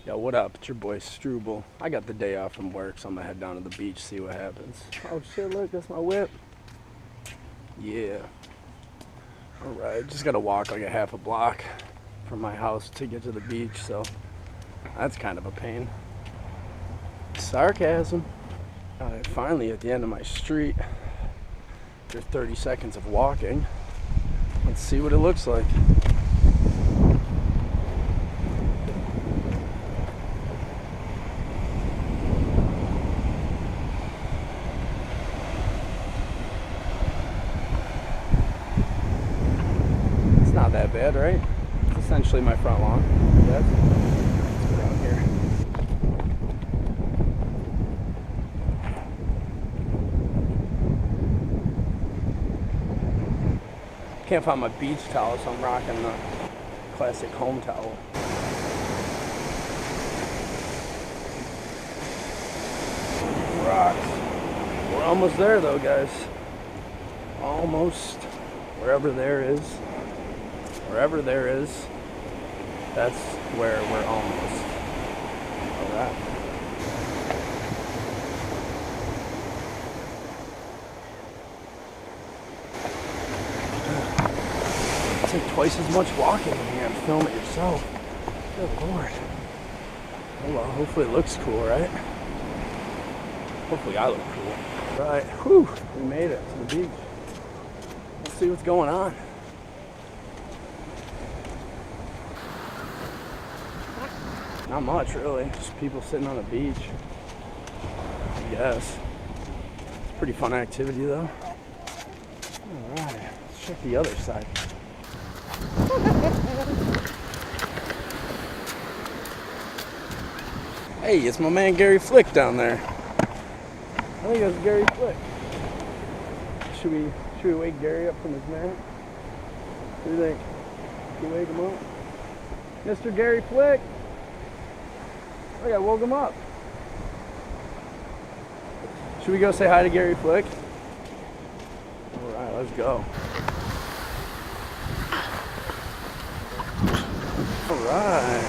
Yo, what up? It's your boy Struble. I got the day off from work, so I'm gonna head down to the beach, see what happens. Oh shit, look, that's my whip. Yeah. Alright, just gotta walk like a half a block from my house to get to the beach, so that's kind of a pain. Sarcasm. Alright, finally at the end of my street. After 30 seconds of walking, let's see what it looks like. Not that bad, right? It's essentially my front lawn. Let's go down here. Can't find my beach towel, so I'm rocking the classic home towel. Rocks. We're almost there though, guys. Almost. Wherever there is. Wherever there is, that's where we're almost. All right. It's like twice as much walking when you have to film it yourself. Good Lord. Oh well, hopefully it looks cool, right? Hopefully I look cool. Right, whew, we made it to the beach. Let's see what's going on. Not much, really. Just people sitting on a beach, I guess. It's a pretty fun activity, though. All right, let's check the other side. Hey, it's my man Gary Flick down there. I think that's Gary Flick. Should we wake Gary up from his nap? What do you think? Should we wake him up? Mr. Gary Flick! Look, I woke him up. Should we go say hi to Gary Flick? Alright, let's go. Alright.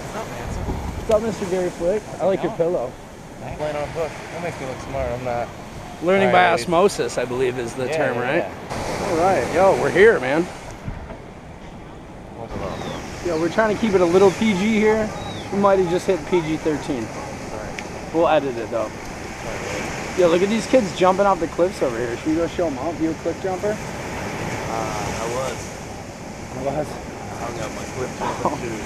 What's up, handsome? What's up, Mr. Gary Flick? I like your pillow. I'm playing on a book. That makes me look smart. I'm not. Learning by osmosis, I believe, is the term, right? Yeah. Alright, yo, we're here, man. What's up? Yo, we're trying to keep it a little PG here. We might have just hit PG-13. Alright. We'll edit it though. Yo, look at these kids jumping off the cliffs over here. Should we go show them up? You a cliff jumper? I was. Was? I hung out my cliff jumping shoes.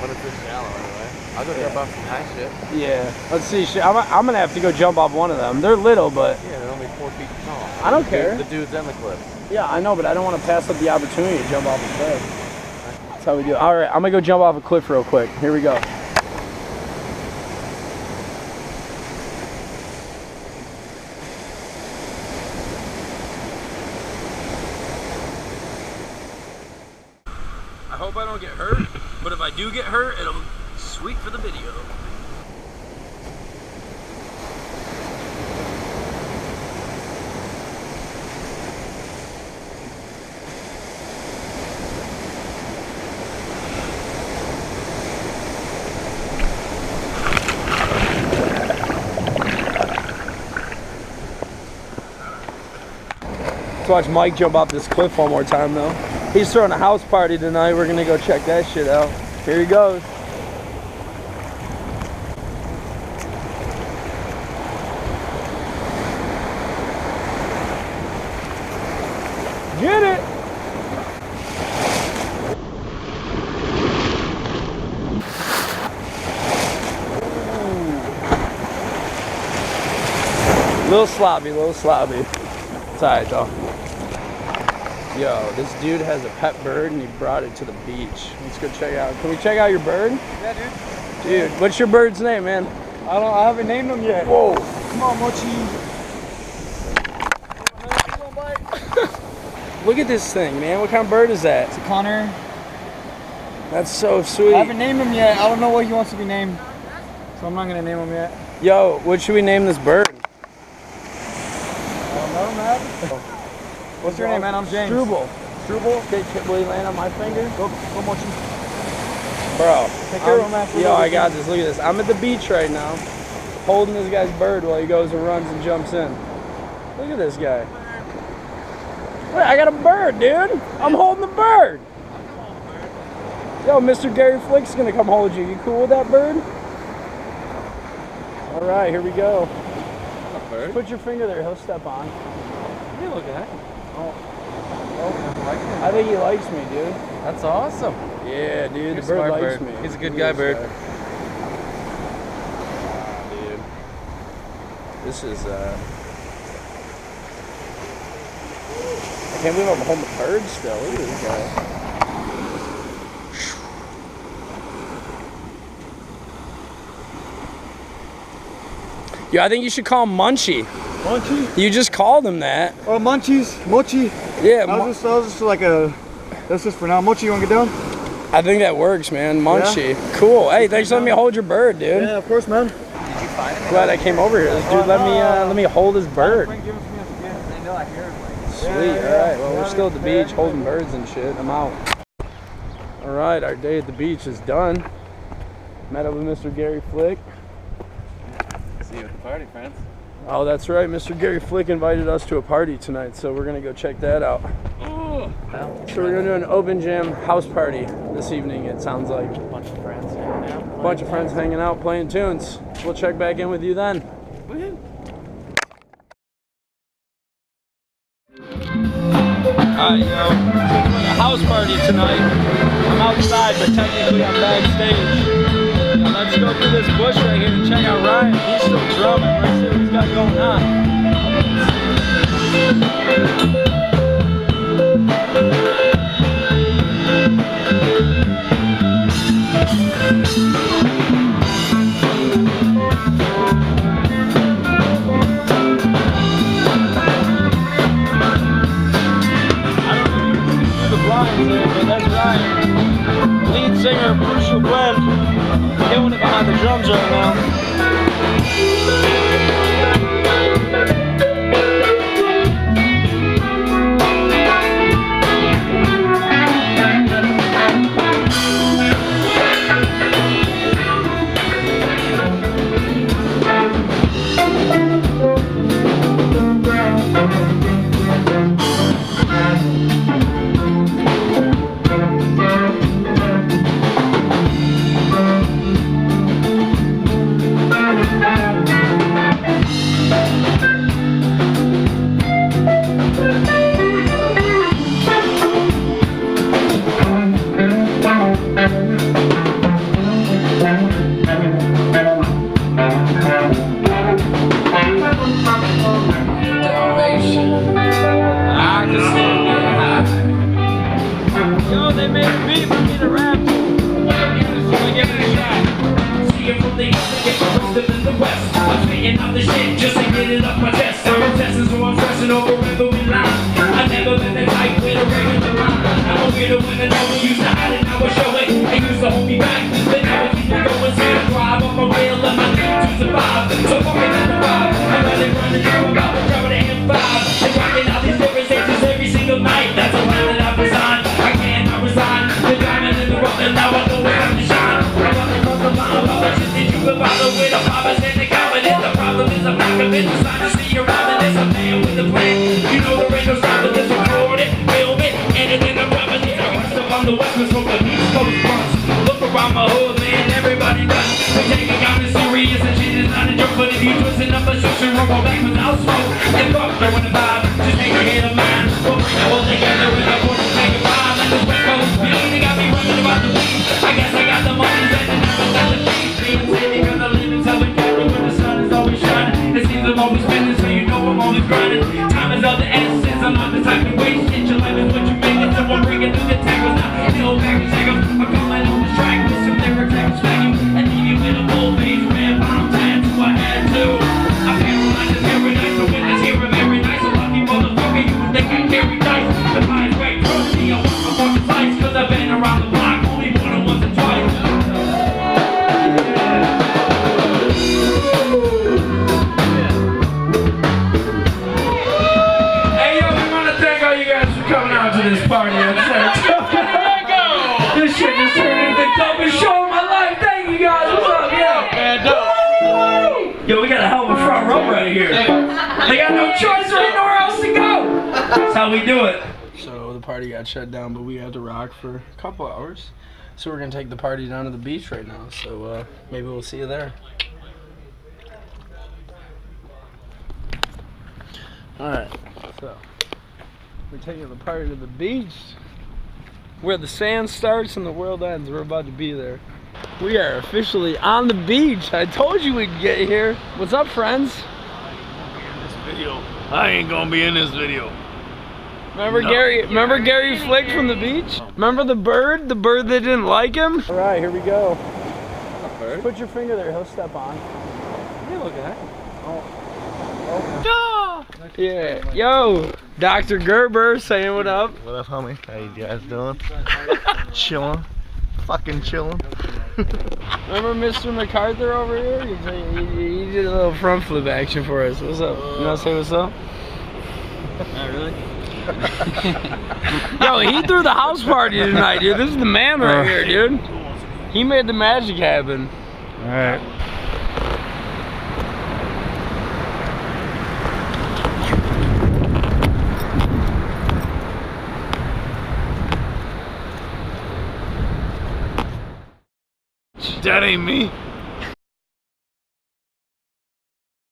But it's just shallow anyway. I'll go jump off some high shit. Yeah. Let's see. I'm gonna have to go jump off one of them. They're little, but Yeah, they're only 4 feet tall. I don't care. The dudes and the cliff. Yeah, I know, but I don't want to pass up the opportunity to jump off a cliff. That's how we do it. All right, I'm gonna go jump off a cliff real quick. Here we go. I hope I don't get hurt, but if I do get hurt, it'll be sweet for the video. Let's watch Mike jump off this cliff one more time though. He's throwing a house party tonight. We're gonna go check that shit out. Here he goes. Get it! Little sloppy. It's alright though. Yo, this dude has a pet bird and he brought it to the beach. Let's go check it out. Can we check out your bird? Yeah, dude. Dude, what's your bird's name, man? I haven't named him yet. Whoa. Come on, Mochi. Look at this thing, man. What kind of bird is that? It's a Connor. That's so sweet. I haven't named him yet. I don't know what he wants to be named. So I'm not going to name him yet. Yo, what should we name this bird? I don't know, man. What's your name, man? I'm James. Struble. Struble? Okay, will you land on my finger? Go Mochi. Bro, Take care of him after. yo, I got this. Look at this. I'm at the beach right now, holding this guy's bird while he goes and runs and jumps in. Look at this guy. Wait, I got a bird, dude. I'm holding the bird. Yo, Mr. Gary Flick's gonna come hold you. You cool with that bird? All right, here we go. Bird? Put your finger there. He'll step on. What are you looking at? I think he likes me, dude. That's awesome. Yeah, dude. You're The a bird smart likes bird. me. He's a good Look guy, at this bird. Dude. This is, I can't believe I'm holding the bird still. Look at this guy. Yeah, I think you should call him Munchie. Munchie? You just called him that. Or Munchies? Mochi? Yeah, I was just like a. That's just for now. Mochi, you want to get down? I think that works, man. Munchie. Cool. Hey, thanks for letting me hold your bird, dude. Yeah, of course, man. Did you find him? Glad I came over here. This dude let me hold his bird. I know, I hear him. Sweet. All right. Well, we're still at the beach holding birds and shit. I'm out. All right. Our day at the beach is done. Met up with Mr. Gary Flick. See you at the party, friends. Oh, that's right. Mr. Gary Flick invited us to a party tonight, so we're gonna go check that out. Oh, So we're gonna do an open gym house party this evening. It sounds like a bunch of friends hanging out. bunch of friends hanging out, playing tunes. We'll check back in with you then. Alright, yo. A house party tonight. I'm outside, but technically I'm backstage. Now let's go through this bush right here and check out Ryan. He's still drumming. Let's see what he's got going But that's Ryan, lead singer of Crucial Blend, killing it behind the drums right now. Yo, they made a beat for me to rap to. Give it a shot. See it from the east to get the wisdom in the west. I'm spitting out the shit just to get it up my chest. Protesting, so I'm stressing over every line. I've never been the type with a regular line. I'm a weirdo when the number used to hide it, now I show it. They used to hold me back, but now it keeps me going. See I drive up a rail and my need to survive. So fucking at the vibe, I'm running through about the driving the M5. And rocking out these different stages every single night. That's a line that I've resigned. I cannot resign. The diamond in the rough, and now I know it's time to shine. I'm running from the line of all the shit that you can bother with. I'm and the confidence. The problem is I'm not convinced. It's time to see you rhyming this. A man with a plan. You know there ain't no stopping this. Record it, film it, anything I'm rubbing it. I'm the West Coast from the East Coast bunch. Look around my hood, man, everybody does. We take it kind of serious and shit is not a joke. But if you twisting up a shoot, you'll go back without smoke. And fuck, throwing the vibe, just make your head of mine. We'll bring it all together with a force to make it fine. Like the West Coast beat, they got me running about the weed. I guess I got the money, and the numbers at the feet. Being city, cause I live in Southern Cali where the sun is always shining. It seems I'm always spinning, so you know I'm always grinding. Time is of the essence, I'm not the type to waste shit. Your life is what you make it, so I'm bringing through the tackles. Now, still back and check 'em. I'm coming on the track with some lyrics that can swing you. And leave you with a full face, red bomb tattoo. I had to. I'm paralyzed in paradise, the wind is here every night. So lucky motherfucker, you would think I carry dice. The pine's right from me, I want my fucking slice. Cause I've been around the block, only more than once or twice. Coming out to this party. This shit just turned into dopest show of my life. Thank you guys. What's up? Yeah. Yo, we got a hell of a front row right here. They got no choice. There ain't nowhere else to go. That's how we do it. So the party got shut down, but we had to rock for a couple hours. So we're gonna take the party down to the beach right now. So maybe we'll see you there. All right. So we're taking the party to the beach, where the sand starts and the world ends. We're about to be there. We are officially on the beach. I told you we'd get here. What's up, friends? I ain't gonna be in this video. Remember Gary Flick from the beach? Remember the bird that didn't like him? All right, here we go. Put your finger there, he'll step on. Hey, look at that. Oh. Yeah, yo, Dr. Gerber saying what up. What up, homie? How you guys doing? Chilling. Fucking chilling. Remember Mr. MacArthur over here? He did a little front flip action for us. What's up? You wanna say what's up? Not really. Yo, he threw the house party tonight, dude. This is the man right here, dude. He made the magic happen. All right. That ain't me.